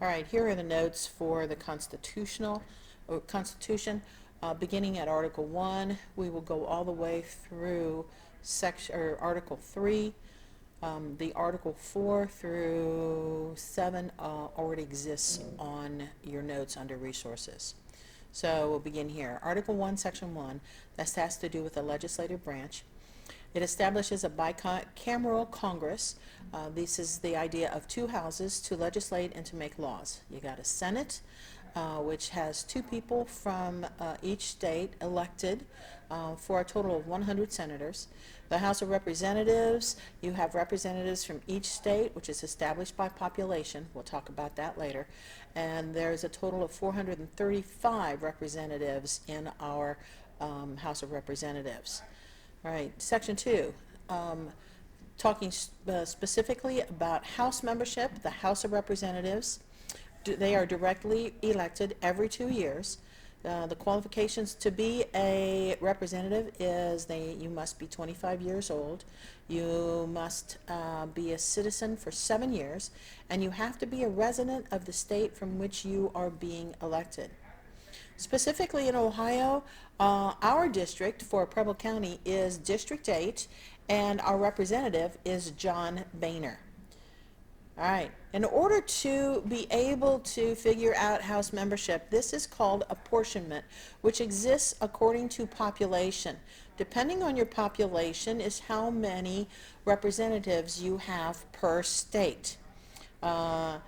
All right, here are the notes for the Constitution. Beginning at Article 1, we will go all the way through Article 3. The Article 4 through 7 already exists on your notes under Resources. So we'll begin here. Article 1, Section 1, that has to do with the legislative branch. It establishes a bicameral Congress. This is the idea of two houses to legislate and to make laws. You got a Senate, which has two people from each state elected for a total of 100 senators. The House of Representatives, you have representatives from each state, which is established by population. We'll talk about that later. And there's a total of 435 representatives in our House of Representatives. All right, Section 2, talking specifically about House membership, the House of Representatives. They are directly elected every 2 years. The qualifications to be a representative is you must be 25 years old, you must be a citizen for 7 years, and you have to be a resident of the state from which you are being elected. Specifically in Ohio, our district for Preble County is District 8, and our representative is John Boehner. All right, in order to be able to figure out House membership, this is called apportionment, which exists according to population. Depending on your population is how many representatives you have per state. There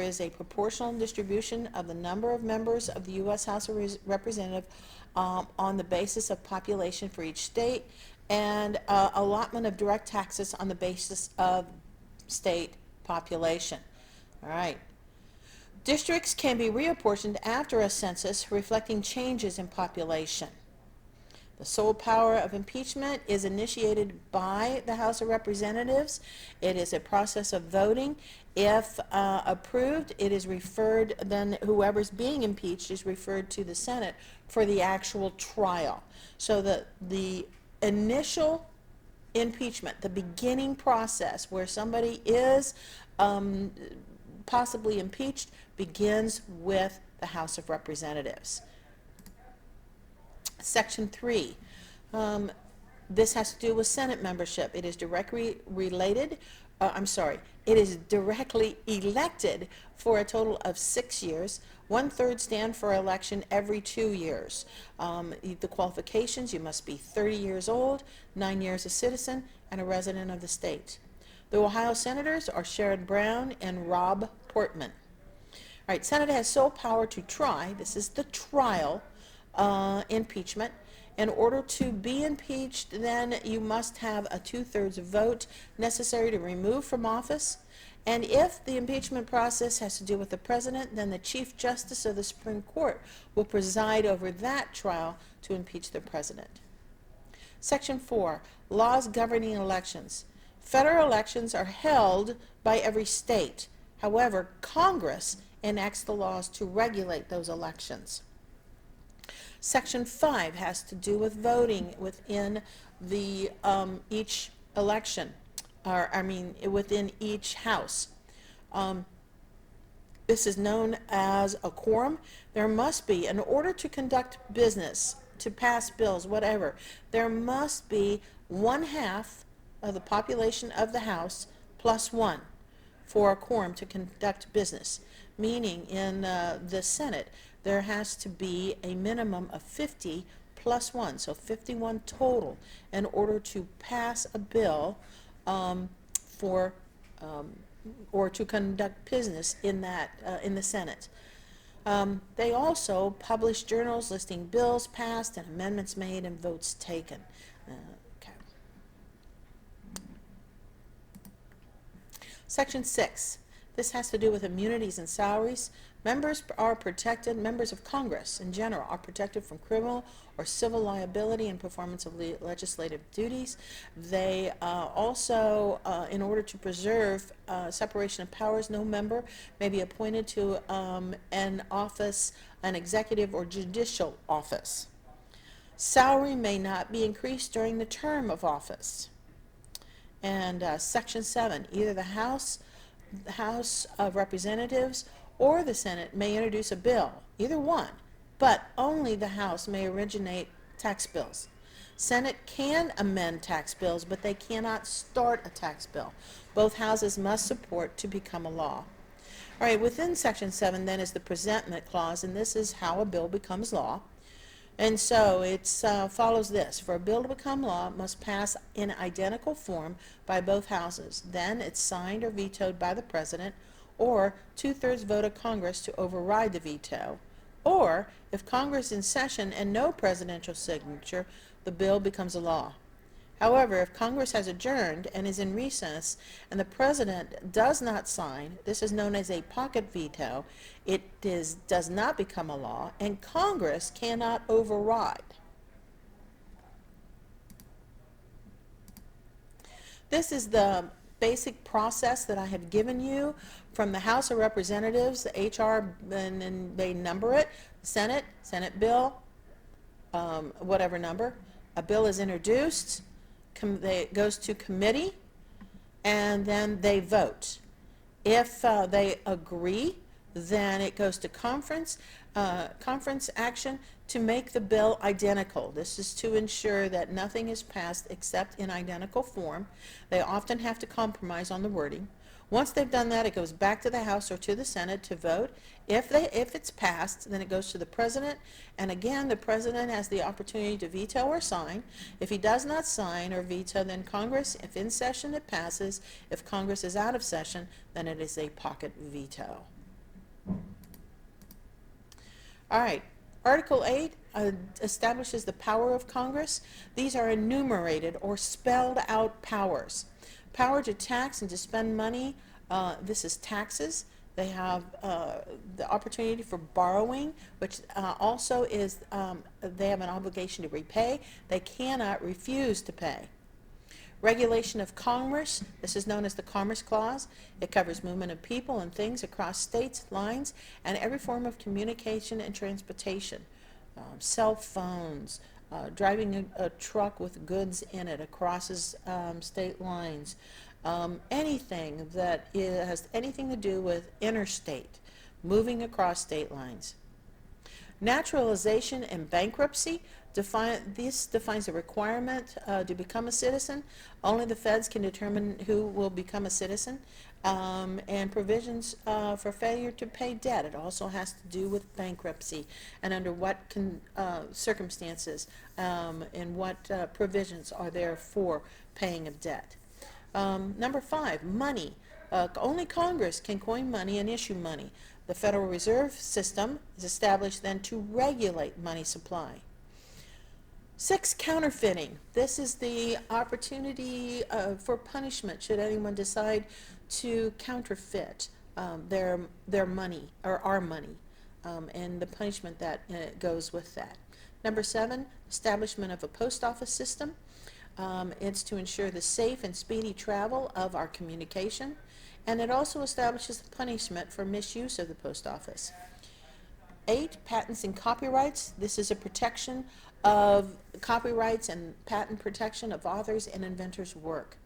is a proportional distribution of the number of members of the U.S. House of Representatives on the basis of population for each state, and allotment of direct taxes on the basis of state population. All right. Districts can be reapportioned after a census reflecting changes in population. The sole power of impeachment is initiated by the House of Representatives. It is a process of voting. If approved, it is referred, then whoever's being impeached is referred to the Senate for the actual trial. So the initial impeachment, the beginning process where somebody is possibly impeached, begins with the House of Representatives. Section 3. This has to do with Senate membership. It is directly elected for a total of 6 years. 1/3 stand for election every 2 years. The qualifications, you must be 30 years old, 9 years a citizen, and a resident of the state. The Ohio Senators are Sherrod Brown and Rob Portman. All right, Senate has sole power to try, this is the trial, impeachment. In order to be impeached, then you must have a 2/3 vote necessary to remove from office. And if the impeachment process has to do with the president, then the Chief Justice of the Supreme Court will preside over that trial to impeach the president. Section 4, laws governing elections. Federal elections are held by every state. However, Congress enacts the laws to regulate those elections. Section 5 has to do with voting within the each election, within each house. This is known as a quorum. There must be, in order to conduct business, to pass bills, whatever, there must be 1/2 of the population of the House plus 1 for a quorum to conduct business. Meaning in the Senate, there has to be a minimum of 50 plus 1, so 51 total, in order to pass a bill or to conduct business in the Senate. They also publish journals listing bills passed and amendments made and votes taken. Okay. Section 6. This has to do with immunities and salaries. Members of Congress in general are protected from criminal or civil liability in performance of legislative duties. They also, in order to preserve separation of powers, no member may be appointed to an office, an executive or judicial office. Salary may not be increased during the term of office. And Section 7, either the House the House of Representatives or the Senate may introduce a bill, either one, but only the House may originate tax bills. Senate can amend tax bills, but they cannot start a tax bill. Both houses must support to become a law. All right, within Section 7 then is the presentment clause, and this is how a bill becomes law. And so it follows this. For a bill to become law, it must pass in identical form by both houses. Then it's signed or vetoed by the president, or two-thirds vote of Congress to override the veto. Or, if Congress is in session and no presidential signature, the bill becomes a law. However, if Congress has adjourned and is in recess and the president does not sign, this is known as a pocket veto, does not become a law, and Congress cannot override. This is the basic process that I have given you from the House of Representatives, the HR, and then they number it, Senate bill, whatever number. A bill is introduced, it goes to committee, and then they vote. If they agree, then it goes to conference action to make the bill identical. This is to ensure that nothing is passed except in identical form. They often have to compromise on the wording. Once they've done that, it goes back to the House or to the Senate to vote. If it's passed, then it goes to the president, and again, the president has the opportunity to veto or sign. If he does not sign or veto, then Congress, if in session, it passes. If Congress is out of session, then it is a pocket veto. All right. Article 8 establishes the power of Congress. These are enumerated or spelled out powers. Power to tax and to spend money, this is taxes. They have the opportunity for borrowing, which also is, they have an obligation to repay. They cannot refuse to pay. Regulation of commerce, this is known as the Commerce Clause. It covers movement of people and things across states lines and every form of communication and transportation. Cell phones, driving a truck with goods in it across state lines, anything that has anything to do with interstate, moving across state lines. Naturalization and bankruptcy, this defines a requirement to become a citizen. Only the feds can determine who will become a citizen, and provisions for failure to pay debt. It also has to do with bankruptcy and under what circumstances and what provisions are there for paying of debt. Number 5, money. Only Congress can coin money and issue money. The Federal Reserve System is established then to regulate money supply. 6, counterfeiting. This is the opportunity for punishment should anyone decide to counterfeit their money or our money, and the punishment that goes with that. Number 7, establishment of a post office system. It's to ensure the safe and speedy travel of our communication, and it also establishes the punishment for misuse of the post office. 8, patents and copyrights. This is a protection of copyrights and patent protection of authors and inventors' work.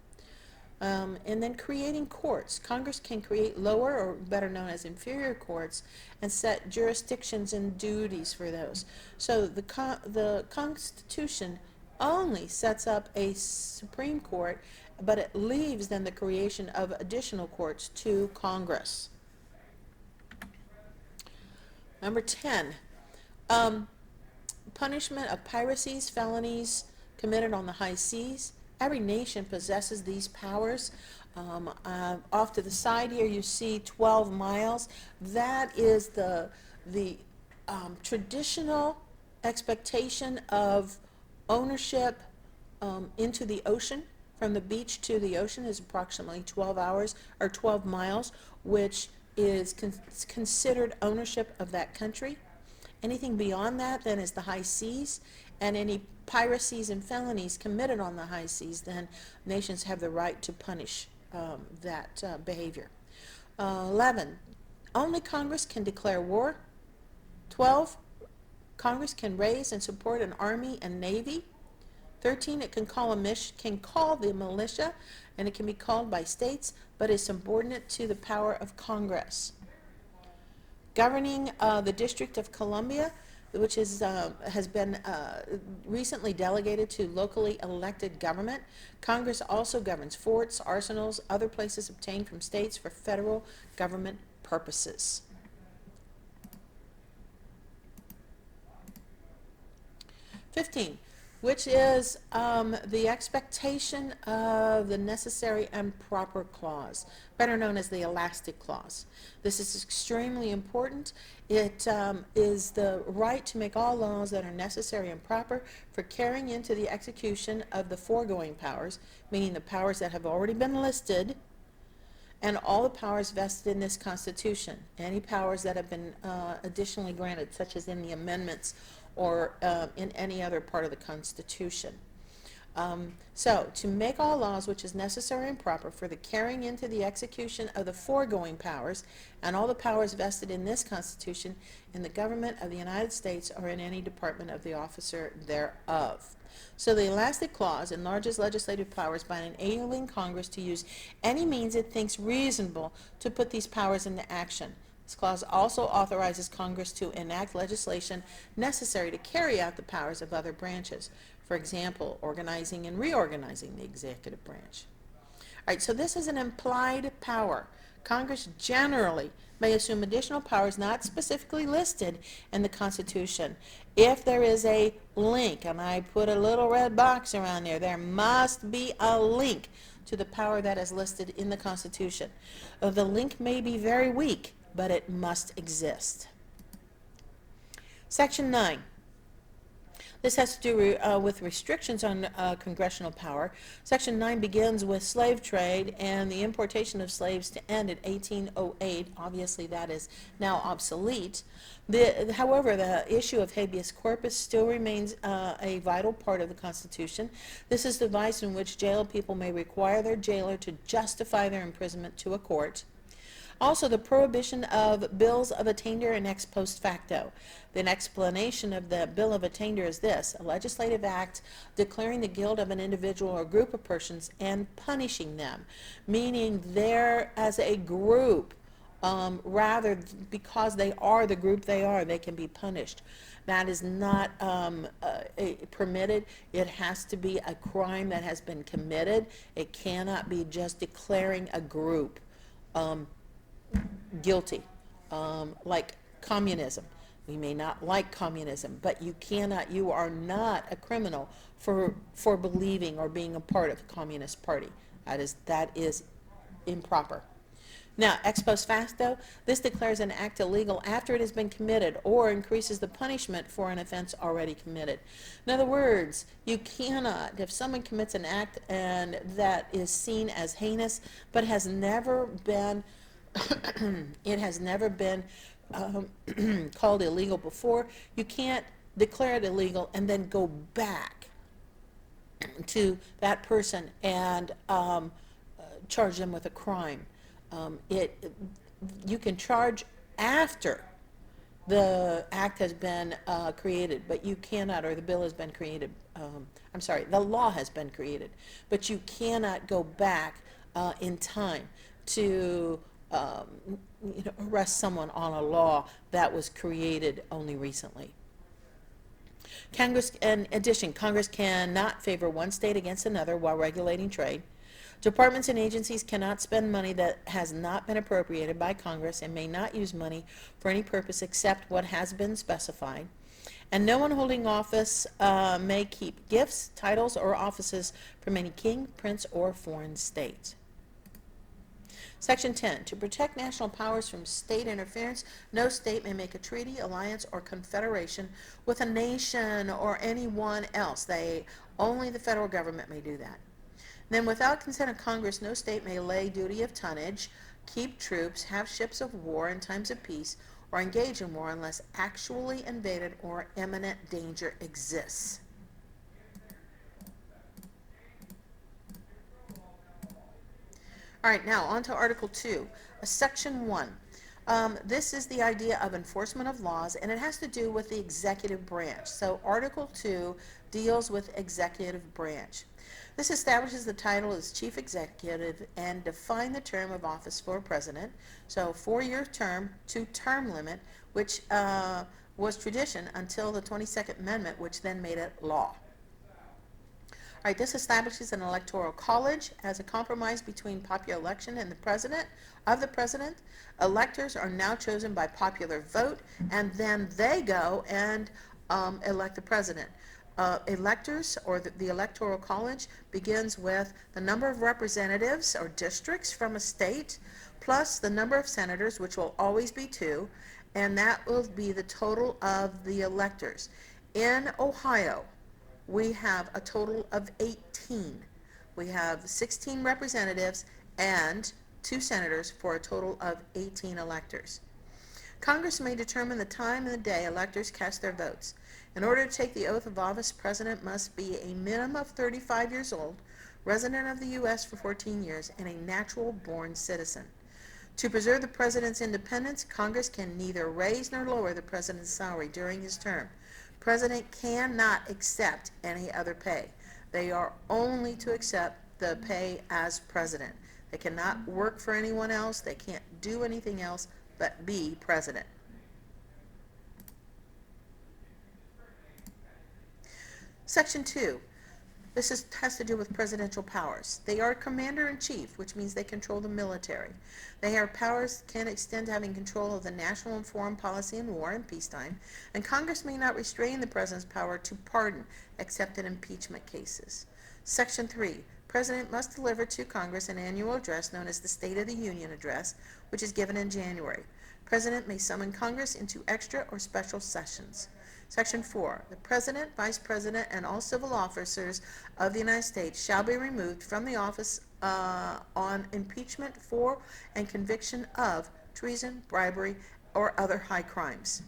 And then creating courts. Congress can create lower, or better known as inferior courts, and set jurisdictions and duties for those. So the Constitution only sets up a Supreme Court, but it leaves then the creation of additional courts to Congress. Number 10, punishment of piracies, felonies committed on the high seas. Every nation possesses these powers. Off to the side here you see 12 miles. That is the traditional expectation of ownership into the ocean. From the beach to the ocean is approximately 12 hours or 12 miles, which is considered ownership of that country. Anything beyond that then is the high seas, and any piracies and felonies committed on the high seas, then nations have the right to punish that behavior. 11, only Congress can declare war. 12, Congress can raise and support an army and navy. 13, it can call the militia, and it can be called by states, but is subordinate to the power of Congress. Governing the District of Columbia, which has been recently delegated to locally elected government. Congress also governs forts, arsenals, other places obtained from states for federal government purposes. 15, which is the expectation of the necessary and proper clause, better known as the elastic clause. This is extremely important. It is the right to make all laws that are necessary and proper for carrying into the execution of the foregoing powers, meaning the powers that have already been listed, and all the powers vested in this Constitution. Any powers that have been additionally granted, such as in the amendments or in any other part of the Constitution. So, to make all laws which is necessary and proper for the carrying into the execution of the foregoing powers, and all the powers vested in this Constitution, in the government of the United States or in any department of the officer thereof. So the elastic clause enlarges legislative powers by enabling Congress to use any means it thinks reasonable to put these powers into action. This clause also authorizes Congress to enact legislation necessary to carry out the powers of other branches. For example, organizing and reorganizing the executive branch. All right, so this is an implied power. Congress generally may assume additional powers not specifically listed in the Constitution. If there is a link, and I put a little red box around there must be a link to the power that is listed in the Constitution. The link may be very weak, but it must exist. Section 9. This has to do with restrictions on congressional power. Section 9 begins with slave trade and the importation of slaves to end in 1808. Obviously, that is now obsolete. However, the issue of habeas corpus still remains a vital part of the Constitution. This is the device in which jail people may require their jailer to justify their imprisonment to a court. Also, the prohibition of bills of attainder and ex post facto. The explanation of the bill of attainder is this: a legislative act declaring the guilt of an individual or group of persons and punishing them, meaning they're as a group, rather because they are the group they can be punished. That is not permitted. It has to be a crime that has been committed. It cannot be just declaring a group guilty, like communism. We may not like communism, but you are not a criminal for believing or being a part of the Communist Party. That is improper. Now, ex post facto, this declares an act illegal after it has been committed or increases the punishment for an offense already committed. In other words, you cannot, if someone commits an act and that is seen as heinous but has never been it has never been called illegal before, you can't declare it illegal and then go back to that person and charge them with a crime. You can charge after the act has been created, but you cannot, or the bill has been created, the law has been created, but you cannot go back in time to arrest someone on a law that was created only recently. In addition, Congress cannot favor one state against another while regulating trade. Departments and agencies cannot spend money that has not been appropriated by Congress and may not use money for any purpose except what has been specified. And no one holding office may keep gifts, titles, or offices from any king, prince, or foreign state. Section 10. To protect national powers from state interference, no state may make a treaty, alliance, or confederation with a nation or anyone else. Only the federal government may do that. Then, without consent of Congress, no state may lay duty of tonnage, keep troops, have ships of war in times of peace, or engage in war unless actually invaded or imminent danger exists. All right, now on to Article 2. Section 1. This is the idea of enforcement of laws, and it has to do with the executive branch. So Article 2 deals with executive branch. This establishes the title as chief executive and define the term of office for president. So 4-year term, 2-term limit, which was tradition until the 22nd Amendment, which then made it law. All right, this establishes an electoral college as a compromise between popular election and the president. Electors are now chosen by popular vote, and then they go and elect the president. Electors, or the electoral college, begins with the number of representatives or districts from a state, plus the number of senators, which will always be 2, and that will be the total of the electors. In Ohio, we have a total of 18. We have 16 representatives and 2 senators for a total of 18 electors. Congress may determine the time and the day electors cast their votes. In order to take the oath of office, President must be a minimum of 35 years old, resident of the U.S. for 14 years, and a natural-born citizen. To preserve the President's independence, Congress can neither raise nor lower the President's salary during his term. President cannot accept any other pay. They are only to accept the pay as president. They cannot work for anyone else. They can't do anything else but be president. Section 2. This has to do with presidential powers. They are commander-in-chief, which means they control the military. They have powers can extend to having control of the national and foreign policy in war and peacetime, and Congress may not restrain the president's power to pardon, except in impeachment cases. Section 3. President must deliver to Congress an annual address known as the State of the Union Address, which is given in January. President may summon Congress into extra or special sessions. Section 4. The President, Vice President, and all civil officers of the United States shall be removed from the office on impeachment for and conviction of treason, bribery, or other high crimes.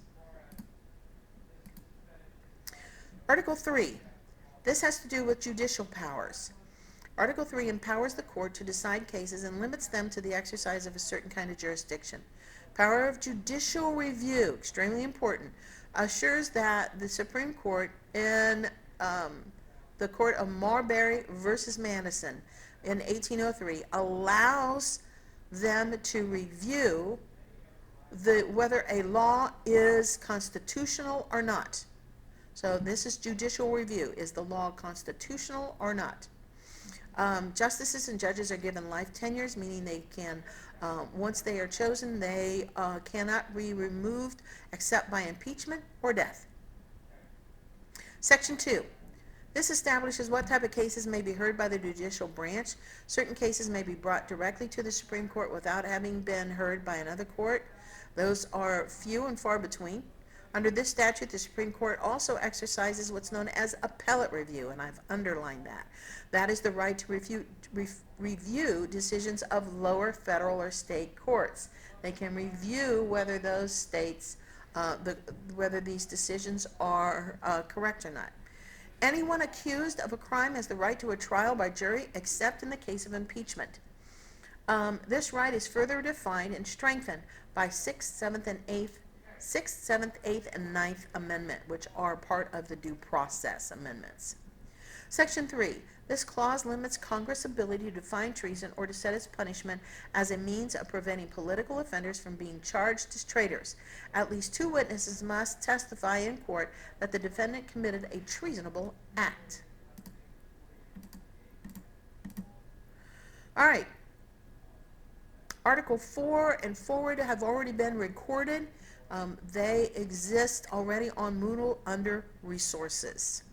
Article 3. This has to do with judicial powers. Article 3 empowers the court to decide cases and limits them to the exercise of a certain kind of jurisdiction. Power of judicial review, extremely important, assures that the Supreme Court in the Court of Marbury versus Madison in 1803 allows them to review whether a law is constitutional or not. So this is judicial review. Is the law constitutional or not? Justices and judges are given life tenures, meaning they can, once they are chosen, they cannot be removed except by impeachment or death. Section 2. This establishes what type of cases may be heard by the judicial branch. Certain cases may be brought directly to the Supreme Court without having been heard by another court. Those are few and far between. Under this statute, the Supreme Court also exercises what's known as appellate review, and I've underlined that. That is the right to review decisions of lower federal or state courts. They can review whether those states, whether these decisions are correct or not. Anyone accused of a crime has the right to a trial by jury, except in the case of impeachment. This right is further defined and strengthened by 6th, 7th, and 8th, and 9th Amendment, which are part of the Due Process Amendments. Section 3. This clause limits Congress' ability to define treason or to set its punishment as a means of preventing political offenders from being charged as traitors. At least 2 witnesses must testify in court that the defendant committed a treasonable act. All right. Article 4 and forward have already been recorded. They exist already on Moodle under Resources.